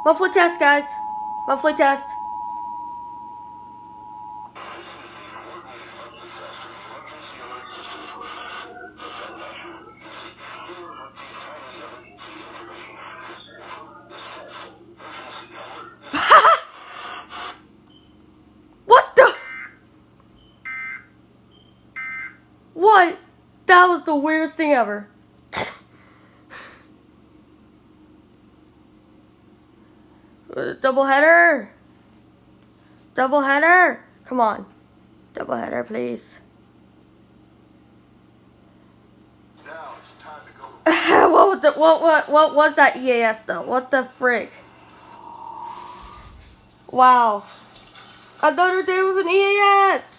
Monthly test, guys. Monthly test. What the? What? That was the weirdest thing ever. Doubleheader. Doubleheader. Come on. Doubleheader, please. Now it's time to go. what was that EAS though? What the frick? Wow. Another day with an EAS.